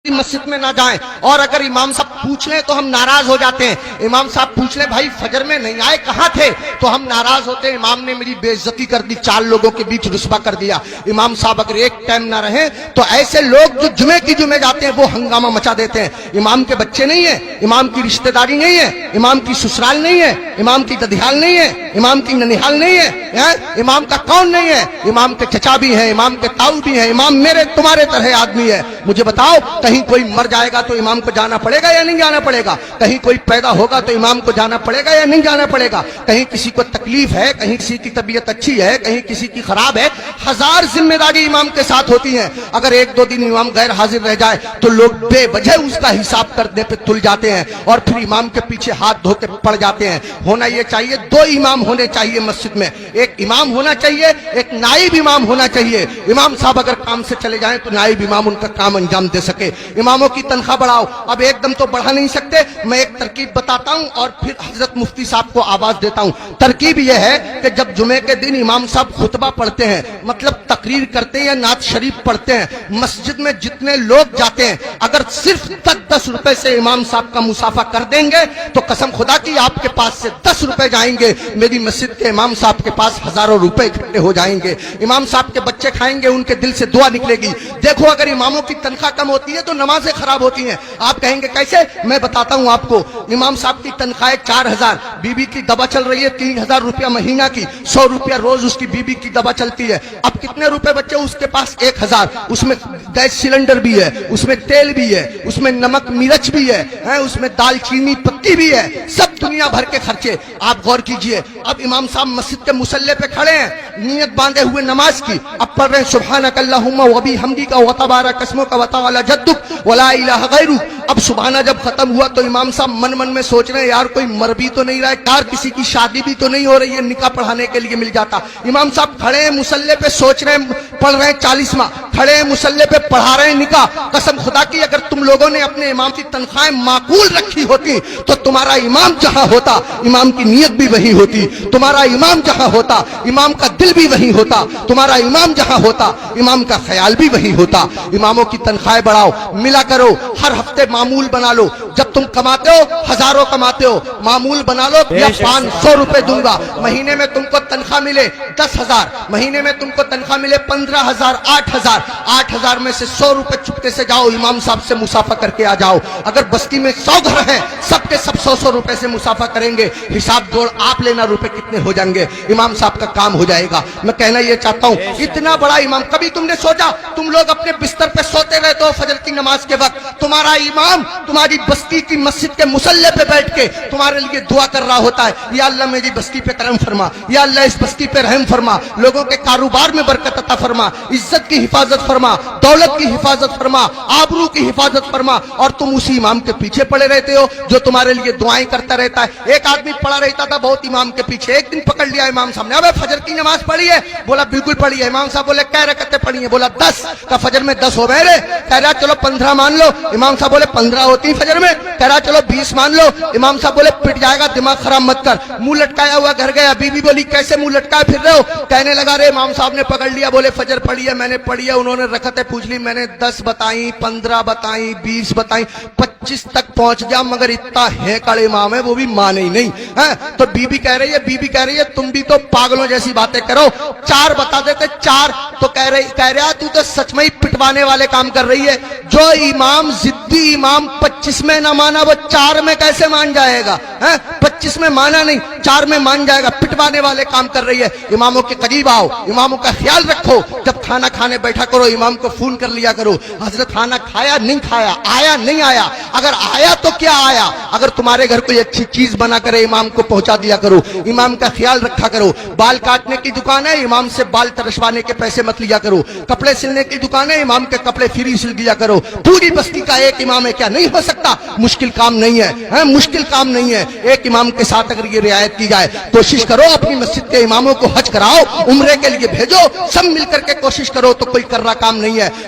مسجد میں نہ جائیں، اور اگر امام صاحب پوچھ لیں تو ہم ناراض ہو جاتے ہیں۔ امام صاحب پوچھ لیں بھائی فجر میں نہیں آئے کہاں تھے، تو ہم ناراض ہوتے ہیں، امام نے میری بے عزتی کر دی، 4 لوگوں کے بیچ رسوا کر دیا۔ امام صاحب اگر ایک ٹائم نہ رہیں تو ایسے لوگ جو جمعے کی جمعے جاتے ہیں وہ ہنگامہ مچا دیتے ہیں۔ امام کے بچے نہیں ہیں، امام کی رشتہ داری نہیں ہے، امام کی سسرال نہیں ہے، امام کی ددھیال نہیں ہے، امام کی ننیحال نہیں ہے، امام کا کون نہیں ہے، امام کے چچا بھی ہیں، امام کے تاؤ بھی ہیں، امام میرے تمہارے طرح آدمی ہے۔ مجھے بتاؤ کہیں کوئی مر جائے گا تو امام کو جانا پڑے گا یا نہیں جانا پڑے گا؟ کہیں کوئی پیدا ہوگا تو امام کو جانا پڑے گا یا نہیں جانا پڑے گا؟ کہیں کسی کو تکلیف ہے، کہیں کسی کی طبیعت اچھی ہے، کہیں کسی کی خراب ہے، 1000 ذمہ داری امام کے ساتھ ہوتی ہیں۔ اگر 1-2 دن امام غیر حاضر رہ جائے تو لوگ بے وجہ اس کا حساب کرنے پہ تل جاتے ہیں اور پھر امام کے پیچھے ہاتھ دھو کے پڑ جاتے ہیں۔ ہونا یہ چاہیے 2 امام ہونے چاہیے مسجد میں، ایک امام ہونا چاہیے، ایک نائب امام ہونا چاہیے۔ امام صاحب اگر کام سے چلے جائیں تو نائب امام ان کا کام انجام دے سکے۔ اماموں کی تنخواہ بڑھاؤ، اب ایک دم تو بڑھا نہیں سکتے، میں ایک ترکیب بتاتا ہوں اور پھر حضرت مفتی صاحب کو آواز دیتا ہوں۔ ترکیب یہ ہے کہ جب جمعے کے دن امام صاحب خطبہ پڑھتے ہیں، مطلب تقریر کرتے ہیں یا نعت شریف پڑھتے ہیں، مسجد میں جتنے لوگ جاتے ہیں اگر صرف 10 روپے سے امام صاحب کا مسافہ کر دیں گے تو قسم خدا کی آپ کے پاس سے 10 روپے جائیں گے، میری مسجد کے امام صاحب کے پاس ہزاروں روپے اکٹھے ہو جائیں گے۔ امام صاحب کے بچے کھائیں گے، ان کے دل سے دعا نکلے گی۔ دیکھو اگر اماموں کی تنخواہ کم ہوتی ہے تو نمازیں خراب ہوتی ہیں۔ آپ کہیں گے کیسے؟ میں بتاتا ہوں آپ کو۔ امام صاحب کی تنخواہ 4000، بیوی کی دوا چل رہی ہے 3000 روپیہ مہینہ کی، 100 روپیہ روز اس کی بیوی کی دوا چلتی ہے۔ اب کتنے روپے بچے اس کے پاس؟ 1000۔ اس میں گیس سلنڈر بھی ہے، اس میں تیل بھی ہے، اس میں نمک مرچ بھی ہے، اس میں دال چینی پتی بھی ہے، سب دنیا بھر کے خرچے۔ آپ غور کیجئے، اب امام صاحب مسجد کے مصلی پہ کھڑے ہیں نیت باندھے ہوئے نماز کی، اب پڑھ رہے ہیں سبحانک اللہم وبحمدک وتبارک اسمک وتعالی جدک ولا الہ غیرک۔ اب سبحانہ جب ختم ہوا تو امام صاحب من میں سوچ رہے ہیں یار کوئی مر بھی تو نہیں رہا ہے، یار کسی کی شادی بھی تو نہیں ہو رہی ہے، نکاح پڑھانے کے لیے مل جاتا۔ امام صاحب کھڑے ہیں مصلی پہ، سوچ رہے ہیں، پڑھ رہے ہیں 40واں، کھڑے ہیں مصلی پہ پڑھا رہے ہیں نکاح۔ قسم خدا کی اگر تم لوگوں نے اپنے امام کی تنخواہیں معقول رکھی ہوتی تو تمہارا امام جہاں ہوتا امام کی نیت بھی وہی ہوتی، تمہارا امام جہاں ہوتا امام کا دل بھی وہی ہوتا، تمہارا امام جہاں ہوتا امام کا خیال بھی وہی ہوتا۔ اماموں کی تنخواہیں بڑھاؤ، ملا کرو، ہر ہفتے معمول بنا لو۔ جب تم کماتے ہو، ہزاروں کماتے ہو، معمول بنا لو یا 500 روپے دوں گا، مہینے میں تم کو تنخواہ ملے 10,000، مہینے میں تم کو تنخواہ ملے 15,000، 8,000، 8,000 میں سے 100 روپے چپکے سے جاؤ امام صاحب سے مسافہ کر کے آ جاؤ۔ اگر بستی میں 100 گھر ہیں، سب کے سب 100 روپے سے مسافہ کریں گے، حساب جوڑ آپ لینا روپے کتنے ہو جائیں گے، امام صاحب کا کام ہو جائے گا۔ میں کہنا یہ چاہتا ہوں اتنا بڑا امام، کبھی تم نے سوچا تم لوگ اپنے بستر پہ سوتے رہتے ہو فجر کی نماز کے وقت، تمہارا امام تمہاری بستی کی مسجد کے مصلی پہ بیٹھ کے تمہارے لیے دعا کر رہا ہوتا ہے، یا اللہ میری بستی پہ کرم فرما، یا اللہ اس بستی پہ رحم فرما، لوگوں کے کاروبار میں برکت عطا فرما، عزت کی حفاظت فرما، دولت کی حفاظت فرما، آبرو کی حفاظت فرما، اور تم اسی امام کے پیچھے پڑے رہتے ہو جو تمہارے لیے دعائیں کرتا رہتا ہے۔ ایک آدمی پڑا رہتا تھا بہت امام کے پیچھے، ایک دن پکڑ لیا امام صاحب نے، ابے فجر کی نماز پڑھی ہے؟ بولا بالکل پڑھی ہے۔ امام صاحب بولے کیا رکعتیں پڑھی ہیں؟ بولا 10۔ کا فجر میں 10 ہو گئے رے؟ کہہ رہا چلو 15 مان لو۔ امام صاحب بولے 15 ہوتی ہیں فجر میں؟ کہہ رہا چلو 20 مان لو۔ امام صاحب بولے پٹ جائے گا، دماغ خراب مت کر۔ منہ لٹکایا ہوا گھر گیا، بیوی بولی کیسے منہ لٹکائے پھر رہے ہو؟ کہنے لگا رے امام صاحب نے پکڑ لیا، بولے فجر پڑھی ہے؟ میں نے پڑھی ہے۔ انہوں نے رکعتیں پوچھ لی، میں نے 10 بتائیں، 15 بتائیں، 20 بتائیں، 25 تک پہنچ گیا، مگر اتنا ہے کڑے امام ہے وہ بھی مانے ہی نہیں۔ تو بیوی کہہ رہی ہے تم بھی تو پاگلوں جیسی باتیں کرو، 4 بتا دیتے 4۔ تو کہہ رہا تو سچ میں ہی پٹوانے والے کام کر رہی ہے۔ جو امام ضدی امام 25 میں نہ مانا وہ 4 میں کیسے مان جائے گا؟ 25 میں مانا نہیں 4 میں مان جائے گا، پٹوانے والے کام کر رہی ہے۔ اماموں کے قریب آؤ، اماموں کا خیال رکھو، جب کھانا کھانے بیٹھا کرو امام کو فون کر لیا کرو، حضرت کھانا کھایا نہیں کھایا، آیا نہیں آیا، اگر آیا تو کیا آیا، اگر تمہارے گھر کوئی اچھی چیز بنا کرے امام کو پہنچا دیا کرو، امام کا خیال رکھا کرو۔ بال کاٹنے کی دکان ہے، امام سے بال ترشوانے کے پیسے مت لیا کرو۔ کپڑے سلنے کی دکان ہے، امام کے کپڑے فری سل دیا کرو۔ پوری بستی کا ایک امام ہے، کیا نہیں ہو سکتا؟ مشکل کام نہیں ہے، مشکل کام نہیں ہے۔ ایک امام کے ساتھ اگر یہ رعایت کی جائے، کوشش کرو اپنی مسجد کے اماموں کو حج کراؤ، عمرے کے لیے بھیجو، سب مل کر کے کوشش کرو تو کوئی کر رہا کام نہیں ہے۔